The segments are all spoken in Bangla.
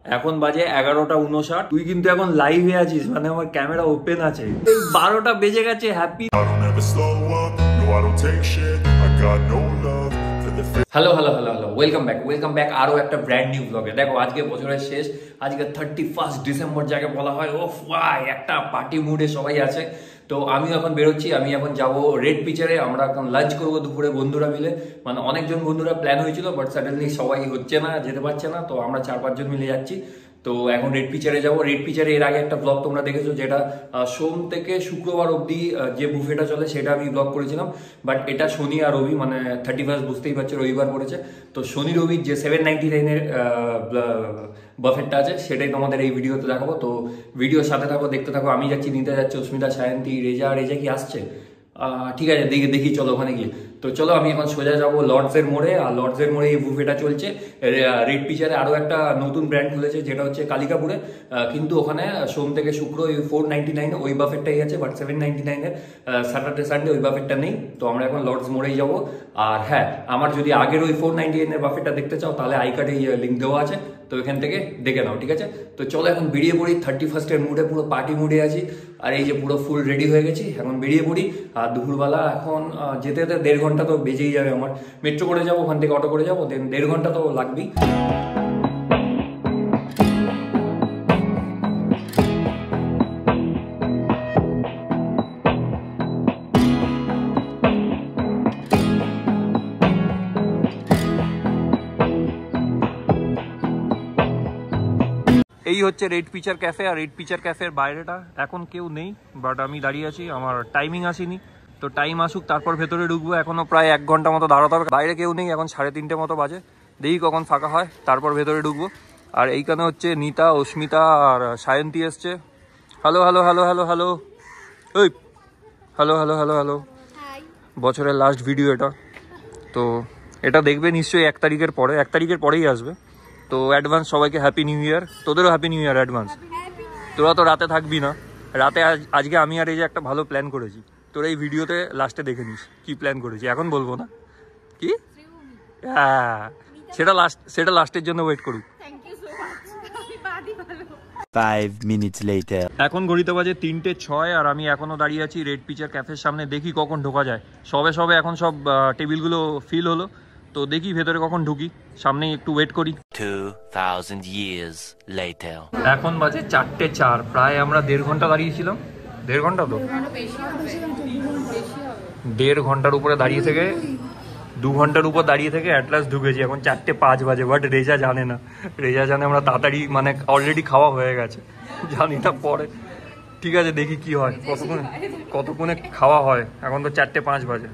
এখন বাজে 11:59। তুই কিন্তু এখন লাইভে আছিস, মানে আমার ক্যামেরা ওপেন আছে। 12টা বেজে গেছে। Happy hello hello hello hello, welcome back আরো একটা ব্র্যান্ড নিউ ব্লগে। দেখো আজকে বছরের শেষ, আজকে 31 ডিসেম্বর যাকে বলা হয়। ওফ ওয়াই, একটা পার্টি মুডে সবাই আছে। তো আমি এখন বেরোচ্ছি, আমি এখন যাব রেড পিচারে। আমরা এখন লাঞ্চ করবো দুপুরে বন্ধুরা মিলে। মানে অনেকজন বন্ধুরা প্ল্যান হয়েছিল, বাট সাডেনলি সবাই হচ্ছে না, যেতে পারছে না। তো আমরা 4-5 জন মিলে যাচ্ছি। তো এখন রেড পিচারে যাবো। রেড পিচারে এর আগে একটা ব্লগ তোমরা দেখেছো, যেটা সোম থেকে শুক্রবার অবধি যে বুফেটা চলে সেটা আমি ব্লগ করেছিলাম। বাট এটা শনি আর রবি, মানে 31 বুঝতেই পারছো রবিবার পড়েছে। তো শনি রবির যে 799-এর বাফেটটা আছে সেটাই তোমাদের এই ভিডিওতে দেখাবো। তো ভিডিওর সাথে থাকো, দেখতে থাকো। আমি যাচ্ছি, নিতে যাচ্ছে অস্মিতা, সায়ন্তী, রেজা কি আসছে? ঠিক আছে, দেখি চলো ওখানে গিয়ে। তো চলো আমি এখন সোজা যাবো লর্ডসের মোড়ে। আর লর্ডসের মোড়ে এই বুফেটা চলছে। রেড পিচারে আরও একটা নতুন ব্র্যান্ড খুলেছে, যেটা হচ্ছে কালিকাপুরে। কিন্তু ওখানে সোম থেকে শুক্র ওই 499 ওই বাফেটটাই আছে, বাট 799-এর স্যাটারডে সানডে ওই বাফেটটা নেই। তো আমরা এখন লর্ডস মোড়েই যাবো। আর হ্যাঁ, আমার যদি আগের ওই 499-এর বাফেটটা দেখতে চাও, তাহলে আই কার্ডে লিঙ্ক দেওয়া আছে, তো এখান থেকে দেখে নাও, ঠিক আছে? তো চলো এখন বেরিয়ে পড়ি। 31-এর মুডে, পুরো পার্টি মুডে আছি। আর এই যে পুরো ফুল রেডি হয়ে গেছি, এখন বেরিয়ে পড়ি। আর দুপুরবেলা এখন যেতে যেতে 1.5 ঘন্টা তো বেজেই যাবে আমার। মেট্রো করে যাবো, ওখান থেকে অটো করে যাবো, দেন 1.5 ঘন্টা তো লাগবেই। এই হচ্ছে রেড পিচার ক্যাফে। আর রেড পিচার ক্যাফের বাইরেটা এখন কেউ নেই, বাট আমি দাঁড়িয়ে আছি, আমার টাইমিং আসেনি। তো টাইম আসুক, তারপর ভেতরে ঢুকবো। এখনো প্রায় 1 ঘন্টা মতো দাঁড়াতে হবে। বাইরে কেউ নেই, এখন 3:30 মতো বাজে। দেখি কখন ফাঁকা হয়, তারপর ভেতরে ঢুকবো। আর এইখানে হচ্ছে নিতা, অস্মিতা আর সায়ন্তী এসছে। Hello hello hello hello hello ওই হ্যালো হ্যালো হ্যালো হ্যালো। বছরের লাস্ট ভিডিও এটা। তো এটা দেখবে নিশ্চয়ই 1 তারিখের পরে, 1 তারিখের পরেই আসবে। তো অ্যাডভান্স সবাইকে হ্যাপি নিউ ইয়ার। তোদেরও হ্যাপি নিউ ইয়ার অ্যাডভান্স। তোরা তো রাতে থাকবি না। রাতে আজকে আমি আর এই যে একটা ভালো প্ল্যান করেছি, তোরা এই ভিডিওতে লাস্টে দেখে নিস কি প্ল্যান করেছি। এখন বলবো না কি, হ্যাঁ সেটা লাস্টের জন্য ওয়েট করুক। 5 minutes later। এখন ঘড়িতে বাজে 3:06 আর আমি এখনো দাঁড়িয়ে আছি রেড পিচার ক্যাফের সামনে। দেখি কখন ঢোকা যায়। সবে এখন সব টেবিলগুলো ফিল হলো, তো দেখি ভেতরে কখন ঢুকি। সামনে একটু ওয়েট করি। 2000 years later। এখন বাজে 4:04। প্রায় আমরা 1.5 ঘন্টা দাঁড়িয়েছিলাম। 1.5 ঘন্টা তো 1.5 ঘন্টার উপরে দাঁড়িয়ে থেকে 2 ঘন্টার উপর দাঁড়িয়ে থেকে অ্যাট লাস্ট ঢুকেছি। এখন 4:05 বাজে। বাট রেজা জানে না, রেজা জানে আমরা তাড়াতাড়ি, মানে অলরেডি খাওয়া হয়ে গেছে। জানি না পরে, ঠিক আছে দেখি কি হয়, কতক্ষণে খাওয়া হয়। এখন তো 4:05 বাজে।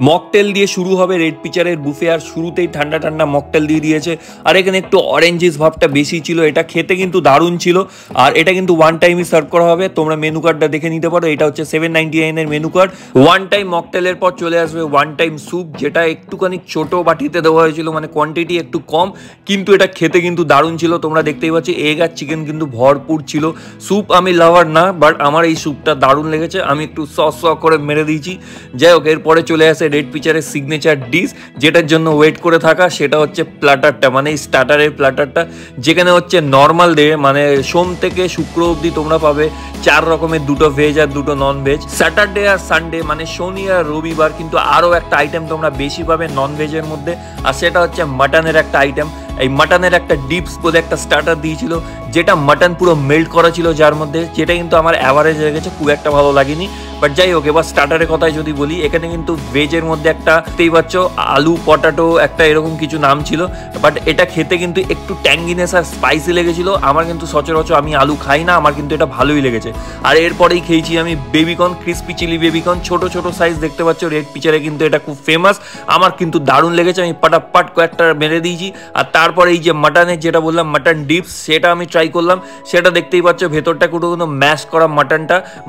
মকটেল দিয়ে শুরু হবে রেড পিচারের বুফে। আর শুরুতেই ঠান্ডা ঠান্ডা মকটেল দিয়ে দিয়েছে। আর এখানে একটু অরেঞ্জিস ভাবটা বেশি ছিল। এটা খেতে কিন্তু দারুণ ছিল। আর এটা কিন্তু 1 টাইমই সার্ভ করা হবে। তোমরা মেনু কার্ডটা দেখে নিতে পারো। এটা হচ্ছে 799-এর মেনু কার্ড। 1 টাইম মকটেলের পর চলে আসবে 1 টাইম স্যুপ, যেটা একটুখানি ছোট বাটিতে দেওয়া হয়েছিল, মানে কোয়ান্টিটি একটু কম, কিন্তু এটা খেতে কিন্তু দারুণ ছিল। তোমরা দেখতেই পাচ্ছ এগ আর চিকেন কিন্তু ভরপুর ছিল। স্যুপ আমি লাভার না, বাট আমার এই স্যুপটা দারুণ লেগেছে। আমি একটু সস করে মেরে দিয়েছি। যাই হোক, এরপরে চলে আসে রেড পিচারের সিগনেচার ডিশ, যেটার জন্য ওয়েট করে থাকা। সেটা হচ্ছে প্ল্যাটারটা, মানে স্টার্টারের প্ল্যাটারটা, যেখানে হচ্ছে নর্মাল ডে, মানে সোম থেকে শুক্র অবধি তোমরা পাবে 4 রকমের, 2টো ভেজ আর 2টো নন ভেজ। স্যাটারডে আর সানডে, মানে শনি আর রবিবার কিন্তু আরও একটা আইটেম তোমরা বেশি পাবে নন ভেজের মধ্যে। আর সেটা হচ্ছে মাটনের একটা আইটেম। এই মাটনের একটা ডিপস বলে একটা স্টার্টার দিয়েছিল, যেটা মাটন পুরো মেল্ট করা ছিল যার মধ্যে, যেটা কিন্তু আমার অ্যাভারেজ হয়ে গেছে, খুব একটা ভালো লাগেনি। বাট যাই হোক, এবার স্টার্টারের কথায় যদি বলি, এখানে কিন্তু ভেজের মধ্যে একটা দেখতেই পাচ্ছ আলু পটাটো একটা এরকম কিছু নাম ছিল। বাট এটা খেতে কিন্তু একটু ট্যাঙ্গিনেস আর স্পাইসি লেগেছিল। আমার কিন্তু সচরাচর আমি আলু খাই না, আমার কিন্তু এটা ভালোই লেগেছে। আর এরপরেই খেয়েছি আমি বেবিকর্ন, ক্রিসপি চিলি বেবিকর্ন, ছোট ছোট সাইজ দেখতে পাচ্ছ রেড পিচারে কিন্তু এটা খুব ফেমাস। আমার কিন্তু দারুণ লেগেছে, আমি পাটাপাট কয়েকটা মেরে দিয়েছি। আর তারপরে এই যে মাটনের যেটা বললাম মাটন ডিপস, সেটা আমি ট্রাই ট্রাই করলাম, সেটা দেখতেই পাচ্ছ ভেতরটা পুরো কোনো ম্যাশ করা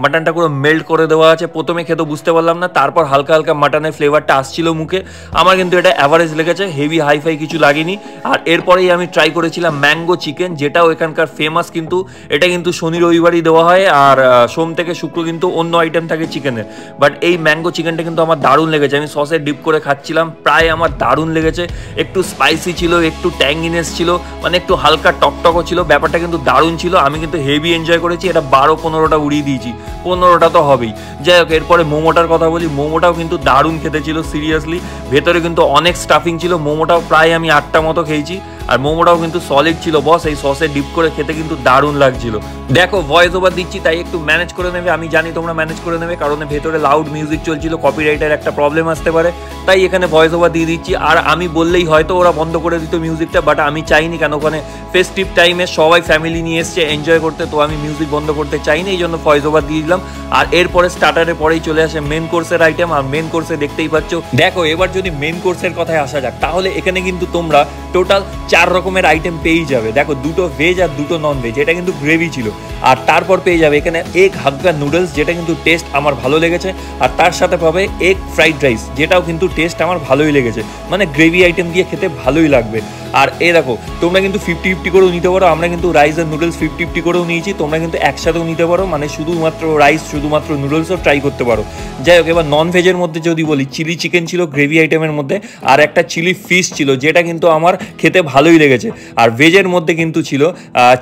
মাটনটা পুরো মেল্ট করে দেওয়া আছে। প্রথমে খেতে বুঝতে পারলাম না, তারপর হালকা হালকা মাটনের ফ্লেভারটা আসছিল মুখে। আমার কিন্তু এটা অ্যাভারেজ লেগেছে, হেভি হাইফাই কিছু লাগেনি। আর এরপরেই আমি ট্রাই করেছিলাম ম্যাঙ্গো চিকেন, যেটাও এখানকার ফেমাস। কিন্তু এটা কিন্তু শনি রবিবারই দেওয়া হয়, আর সোম থেকে শুক্র কিন্তু অন্য আইটেম থাকে চিকেনের। বাট এই ম্যাঙ্গো চিকেনটা কিন্তু আমার দারুণ লেগেছে। আমি সসে ডিপ করে খাচ্ছিলাম, প্রায় আমার দারুণ লেগেছে। একটু স্পাইসি ছিল, একটু ট্যাঙ্গিনেস ছিল, মানে একটু হালকা টকটকও ছিল। ব্যাপারটা কিন্তু দারুণ ছিল, আমি কিন্তু হেভি এনজয় করেছি। এটা 12-15টা উড়িয়ে দিয়েছি, 15টা তো হবেই। যাই হোক, এরপরে মোমোটার কথা বলি। মোমোটাও কিন্তু দারুণ খেতে ছিল, সিরিয়াসলি। ভেতরে কিন্তু অনেক স্টাফিং ছিল। মোমোটাও প্রায় আমি 8টা মতো খেয়েছি, আর মোমোটাও কিন্তু সলিড ছিল বস। এই সসে ডিপ করে খেতে কিন্তু দারুণ লাগছিল। দেখো ভয়েস ওভার দিচ্ছি, তাই একটু ম্যানেজ করে নেবে। আমি জানি তোমরা ম্যানেজ করে নেবে, কারণ ভেতরে লাউড মিউজিক চলছিল, কপিরাইটের একটা প্রবলেম আসতে পারে, তাই এখানে ভয়েস ওভার দিয়ে দিচ্ছি। আর আমি বললেই হয়তো ওরা বন্ধ করে দিত মিউজিকটা, বাট আমি চাইনি, কেন ওখানে ফেস্টিভ টাইমে সবাই ফ্যামিলি নিয়ে এসছে এনজয় করতে, তো আমি মিউজিক বন্ধ করতে চাইনি, এই জন্য ভয়েস ওভার দিয়ে দিলাম। আর এরপরে স্টার্টারের পরেই চলে আসে মেন কোর্সের আইটেম। আর মেন কোর্সে দেখতেই পাচ্ছ। দেখো এবার যদি মেন কোর্সের কথায় আসা যাক, তাহলে এখানে কিন্তু তোমরা টোটাল 4 রকমের আইটেম পেয়েই যাবে। দেখো, 2টো ভেজ আর 2টো নন ভেজ, এটা কিন্তু গ্রেভি ছিল। আর তারপর পেয়ে যাবে এখানে এগ হাক্কা নুডলস, যেটা কিন্তু টেস্ট আমার ভালো লেগেছে। আর তার সাথে পাবে এগ ফ্রাইড রাইস, যেটাও কিন্তু টেস্ট আমার ভালোই লেগেছে, মানে গ্রেভি আইটেম দিয়ে খেতে ভালোই লাগবে। আর এ দেখো, তোমরা কিন্তু 50-50 করেও নিতে পারো। আমরা কিন্তু রাইস আর নুডলস 50-50 করেও নিয়েছি, তোমরা কিন্তু একসাথেও নিতে পারো, মানে শুধুমাত্র রাইস শুধুমাত্র নুডলসও ট্রাই করতে পারো। যাই হোক, এবার নন ভেজের মধ্যে যদি বলি, চিলি চিকেন ছিল গ্রেভি আইটেমের মধ্যে, আর একটা চিলি ফিশ ছিল, যেটা কিন্তু আমার খেতে ভালোই লেগেছে। আর ভেজের মধ্যে কিন্তু ছিল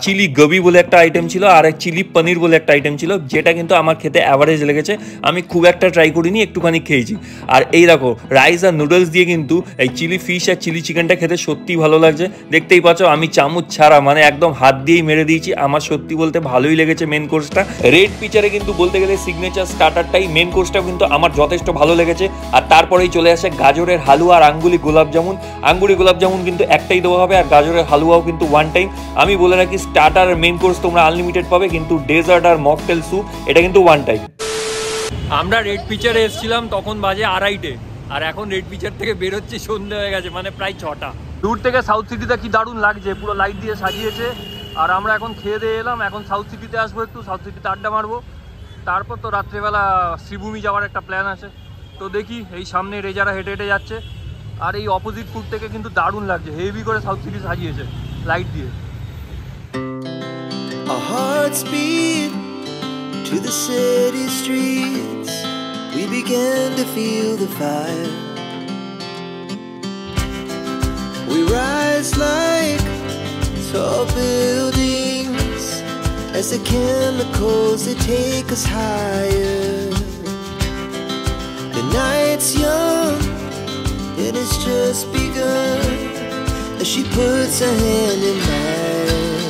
চিলি গোবি বলে একটা আইটেম ছিল, আর এক চিলি পনির বলে একটা আইটেম ছিল, যেটা কিন্তু আমার খেতে অ্যাভারেজ লেগেছে। আমি খুব একটা ট্রাই করিনি, একটুখানি খেয়েছি। আর এই দেখো, রাইস আর নুডলস দিয়ে কিন্তু এই চিলি ফিশ আর চিলি চিকেনটা খেতে সত্যিই ভালো লাগছে। দেখতেই পাচ্ছ আমি চামচ ছাড়া, মানে একদম হাত দিয়েই মেরে দিয়েছি। আমার সত্যি বলতে ভালোই লেগেছে মেন কোর্সটা। রেড পিচারে কিন্তু বলতে গেলে সিগনেচার স্টার্টারটাই, মেন কোর্সটাও কিন্তু আমার যথেষ্ট ভালো লেগেছে। আর তারপরেই চলে আসে গাজরের হালুয়া আর আঙ্গুলি গোলাপ জামুন। আঙ্গুলি গোলাপ জামুন কিন্তু একটাই দেওয়া হবে, আর গাজরের হালুয়াও কিন্তু ওয়ান টাইম। আমি বলে রাখি, স্টার্টার আর মেন কোর্স তোমরা আনলিমিটেড পাবে, কিন্তু ডেজার্ট আর মকটেল স্যুপ এটা কিন্তু ওয়ান টাইম। আমরা রেড পিচারে এসেছিলাম, তখন বাজে 2:30টে, আর এখন রেড পিচার থেকে বেরোচ্ছি সন্ধ্যে হয়ে গেছে, মানে প্রায় 6টা। দূর থেকে সাউথ সিটিটা কি দারুণ লাগছে, পুরো লাইট দিয়ে সাজিয়েছে। আর আমরা এখন খেয়ে দিয়ে এলাম, এখন সাউথ সিটিতে আসবো, একটু সাউথ সিটিতে আড্ডা মারবো। তারপর তো রাত্রেবেলা শ্রীভূমি যাওয়ার একটা প্ল্যান আছে। তো দেখি, এই সামনে রেজারা হেঁটে হেঁটে যাচ্ছে, আর এই অপোজিট ফুড থেকে কিন্তু দারুণ লাগছে, হেভি করে সাউথ সিটি সাজিয়েছে লাইট দিয়ে। Our hearts beat to the city streets. We began to feel the fire. We rise like tall buildings as the chemicals, they take us higher. The night's young and it's just begun as she puts her hand in mine.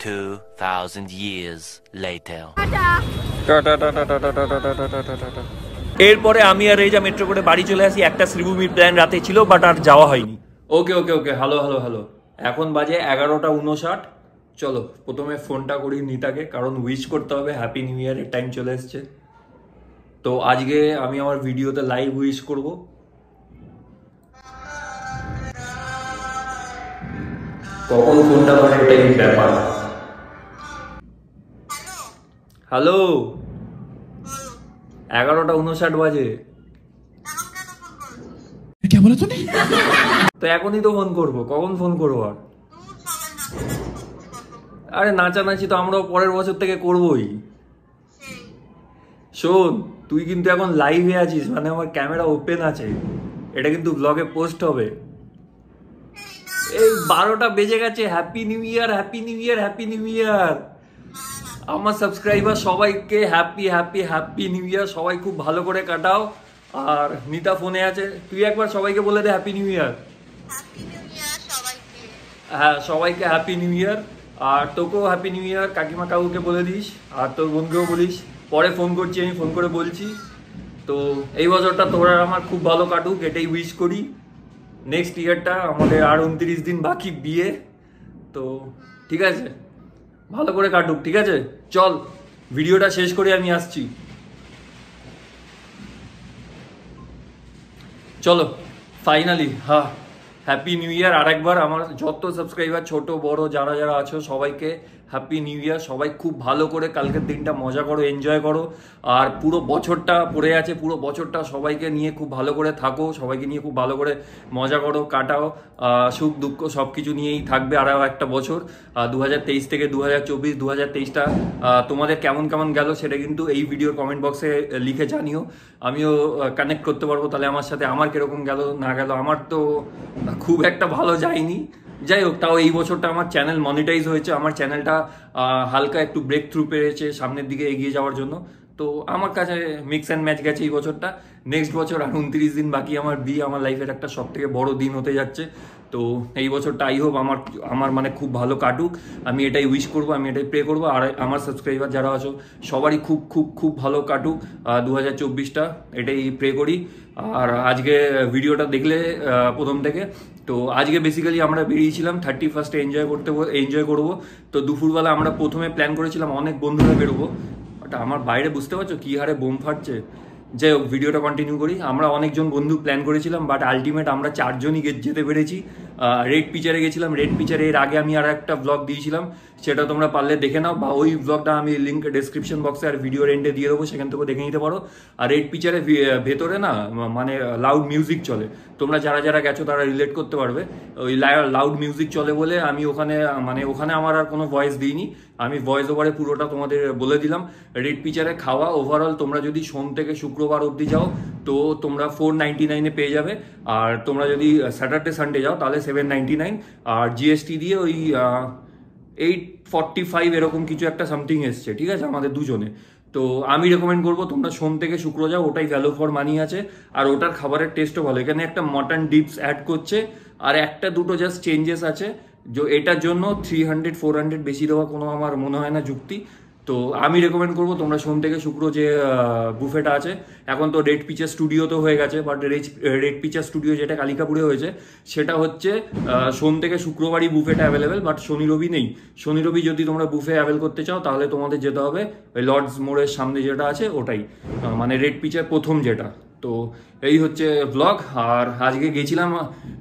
2,000 years later. এরপরে আমি আর রেজা মেট্রো করে বাড়ি চলে আসি। একটা শ্রীভূমির প্ল্যান রাতে ছিল, বাট আর যাওয়া হয়নি। ওকে, হ্যালো। এখন বাজে 11:59। চলো প্রথমে ফোনটা করি নিতাকে, কারণ উইশ করতে হবে, হ্যাপি নিউ ইয়ারের টাইম চলে এসছে। তো আজকে আমি আমার ভিডিওতে লাইভ উইশ করব। কখন ফোনটা করে এটাই ব্যাপার। হ্যালো, 11:59 বাজে। তো এখনই তো ফোন করবো, কখন ফোন করবো আর? আরে নাচানাচি তো আমরাও পরের বছর থেকে করবোই। শোন, তুই কিন্তু এখন লাইভে আছিস, মানে আমার ক্যামেরা ওপেন আছে, এটা কিন্তু ব্লগে পোস্ট হবে। এই 12টা বেজে গেছে। হ্যাপি নিউ ইয়ার, হ্যাপি নিউ ইয়ার, হ্যাপি নিউ ইয়ার। আমার সাবস্ক্রাইবার সবাইকে হ্যাপি নিউ ইয়ার। সবাই খুব ভালো করে কাটাও। আর নিতা ফোনে আছে, তুই একবার সবাইকে বলে দে হ্যাপি নিউ ইয়ার। হ্যাঁ, সবাইকে হ্যাপি নিউ ইয়ার। আর তোকেও হ্যাপি নিউ ইয়ার, কাকিমা কাকুকে বলে দিস, আর তোর বন্ধুকেও বলিস। পরে ফোন করছি, আমি ফোন করে বলছি। তো এই বছরটা তোরা আমার খুব ভালো কাটুক, এটাই উইশ করি। নেক্সট ইয়ারটা আমাদের আর 29 দিন বাকি বিয়ে। তো ঠিক আছে, ভালো করে কাটুক, ঠিক আছে? চল ভিডিওটা শেষ করে আমি আসছি। চলো ফাইনালি, হ্যাঁ হ্যাপি নিউ ইয়ার আরেকবার। আমার যত সাবস্ক্রাইবার ছোট বড় যারা যারা আছো সবাইকে হ্যাপি নিউ ইয়ার। সবাই খুব ভালো করে কালকের দিনটা মজা করো, এনজয় করো। আর পুরো বছরটা পড়ে আছে, পুরো বছরটা সবাইকে নিয়ে খুব ভালো করে থাকো, সবাইকে নিয়ে খুব ভালো করে মজা করো, কাটাও। সুখ দুঃখ সব কিছু নিয়েই থাকবে আরও একটা বছর। 2023 থেকে 2024, 2023টা তোমাদের কেমন কেমন গেল সেটা কিন্তু এই ভিডিওর কমেন্ট বক্সে লিখে জানিও, আমিও কানেক্ট করতে পারবো তাহলে আমার সাথে আমার কিরকম গেল না গেল। আমার তো খুব একটা ভালো যায়নি, যাই হোক তাও এই বছরটা আমার চ্যানেল মনিটাইজ হয়েছে, আমার চ্যানেলটা হালকা একটু ব্রেক থ্রু পেয়েছে সামনের দিকে এগিয়ে যাওয়ার জন্য। তো আমার কাছে মিক্স অ্যান্ড ম্যাচ গেছে এই বছরটা। নেক্সট বছর আর 29 দিন বাকি আমার বিয়ে, আমার লাইফের একটা সব থেকে বড় দিন হতে যাচ্ছে। তো এই বছরটা আই হোপ আমার মানে খুব ভালো কাটুক, আমি এটাই উইশ করবো, আমি এটাই প্রে করবো। আর আমার সাবস্ক্রাইবার যারা আছো সবারই খুব খুব খুব ভালো কাটুক 2024টা, এটাই প্রে করি। আর আজকে ভিডিওটা দেখলে প্রথম থেকে, তো আজকে বেসিক্যালি আমরা বেরিয়েছিলাম 31 এনজয় করবো। তো দুপুরবেলা আমরা প্রথমে প্ল্যান করেছিলাম অনেক বন্ধুরা বেরোবো, বাট আমার বাইরে বুঝতে পারছো কী হারে বোম ফাটছে। যাই হোক ভিডিওটা কন্টিনিউ করি। আমরা অনেকজন বন্ধু প্ল্যান করেছিলাম, বাট আলটিমেট আমরা 4 জনই যেতে পেরেছি। রেড পিচারে গেছিলাম। রেড পিচারে এর আগে আমি আর একটা ব্লগ দিয়েছিলাম, সেটা তোমরা পারলে দেখে নাও, বা ওই ব্লগটা আমি লিঙ্ক ডেসক্রিপশন বক্সে আর ভিডিওর এন্ডে দিয়ে দেবো, সেখান থেকে দেখে নিতে পারো। আর রেড পিচারে ভেতরে না মানে লাউড মিউজিক চলে, তোমরা যারা যারা গেছো তারা রিলেট করতে পারবে। ওই লাউড মিউজিক চলে বলে আমি ওখানে আমার আর কোনো ভয়েস দিইনি, আমি ভয়েস ওভারে পুরোটা তোমাদের বলে দিলাম। রেড পিচারে খাওয়া ওভারঅল তোমরা যদি সোম থেকে শুক্রবার অবধি যাও তো তোমরা 499-এ পেয়ে যাবে। আর তোমরা যদি স্যাটারডে সানডে যাও তাহলে 799, আর জিএসটি দিয়ে ওই 845 এরকম কিছু একটা সামথিং এসছে, ঠিক আছে আমাদের দুজনে। তো আমি রেকমেন্ড করবো তোমরা সোম থেকে শুক্র যাও, ওটাই ভ্যালু ফর মানি আছে। আর ওটার খাবারের টেস্টও ভালো, এখানে একটা মটন ডিপস অ্যাড করছে, আর একটা দুটো জাস্ট চেঞ্জেস আছে। এটার জন্য 300-400 বেশি দেওয়া কোনো আমার মনে হয় না যুক্তি। তো আমি রেকমেন্ড করবো তোমরা সোম থেকে শুক্র যে বুফেটা আছে, এখন তো রেড পিচার স্টুডিও তো হয়ে গেছে, বাট রেড পিচার স্টুডিও যেটা কালিকাপুরে হয়েছে সেটা হচ্ছে সোম থেকে শুক্রবারই বুফেটা অ্যাভেলেবেল, বাট শনি রবি নেই। শনি রবি যদি তোমরা বুফে অ্যাভেল করতে চাও তাহলে তোমাদের যেতে হবে ওই লর্ডস মোড়ের সামনে যেটা আছে ওটাই, মানে রেড পিচার প্রথম যেটা। তো এই হচ্ছে ব্লগ। আর আজকে গেছিলাম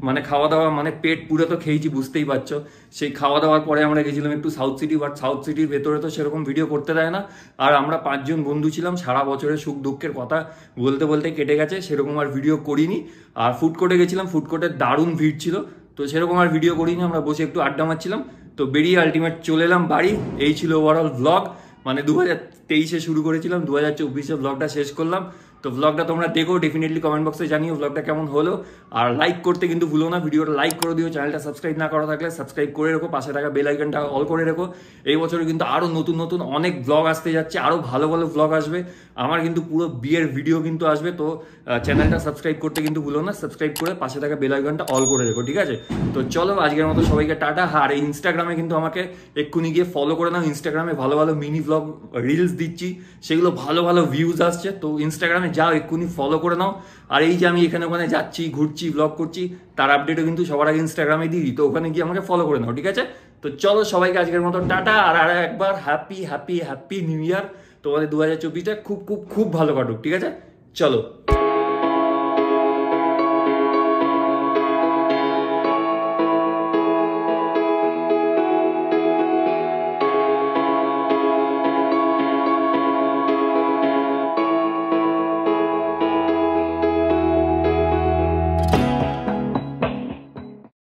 মানে খাওয়া দাওয়া, মানে পেট পুরো তো খেয়েছি বুঝতেই পারছো। সেই খাওয়া দাওয়ার পরে আমরা গেছিলাম একটু সাউথ সিটি, বাট সাউথ সিটির ভেতরে তো সেরকম ভিডিও করতে দেয় না। আর আমরা 5 জন বন্ধু ছিলাম, সারা বছরের সুখ দুঃখের কথা বলতে বলতে কেটে গেছে, সেরকম আর ভিডিও করিনি। আর ফুড কোর্টে গেছিলাম, ফুড কোর্টে দারুণ ভিড় ছিল, তো সেরকম আর ভিডিও করিনি, আমরা বসে একটু আড্ডা মারছিলাম। তো বেরিয়ে আলটিমেট চলে এলাম বাড়ি। এই ছিল ওভারঅল ব্লগ, মানে 2023-এ শুরু করেছিলাম, 2024-এ ব্লগটা শেষ করলাম। তো ব্লগটা তোমরা দেখো, ডেফিনেটলি কমেন্ট বক্সে জানিও ব্লগটা কেমন হলো। আর লাইক করতে কিন্তু ভুলো না, ভিডিওটা লাইক করে দিও। চ্যানেলটা সাবস্ক্রাইব না করা থাকলে সাবস্ক্রাইব করে রেখো, পাশে থাকা বেল আইকনটা অল করে রেখো। এই বছরে কিন্তু আরও নতুন নতুন অনেক ব্লগ আসতে যাচ্ছে, আরও ভালো ভালো ব্লগ আসবে। আমার কিন্তু পুরো বিয়ের ভিডিও কিন্তু আসবে, তো চ্যানেলটা সাবস্ক্রাইব করতে কিন্তু ভুলো না, সাবস্ক্রাইব করে পাশে থাকা বেল আইকনটা অল করে রেখো, ঠিক আছে? তো চলো আজকের মতো সবাইকে টাটা। আর এই ইনস্টাগ্রামে কিন্তু আমাকে এক্ষুনি গিয়ে ফলো করে নাও। ইনস্টাগ্রামে ভালো ভালো মিনি ব্লগ রিলস দিচ্ছি, সেগুলো ভালো ভালো ভিউজ আসছে, তো ইনস্টাগ্রামে যাও এক্ষুনি ফলো করে নাও। আর এই যে আমি এখানে ওখানে যাচ্ছি, ঘুরছি, ব্লগ করছি, তার আপডেটও কিন্তু সবার আগে ইনস্টাগ্রামে দিই, তো ওখানে গিয়ে আমাকে ফলো করে নাও, ঠিক আছে? তো চলো সবাইকে আজকের মতো টাটা। আর একবার হ্যাপি হ্যাপি হ্যাপি নিউ ইয়ার। তোমাদের 2024টা খুব খুব খুব ভালো কাটুক, ঠিক আছে? চলো।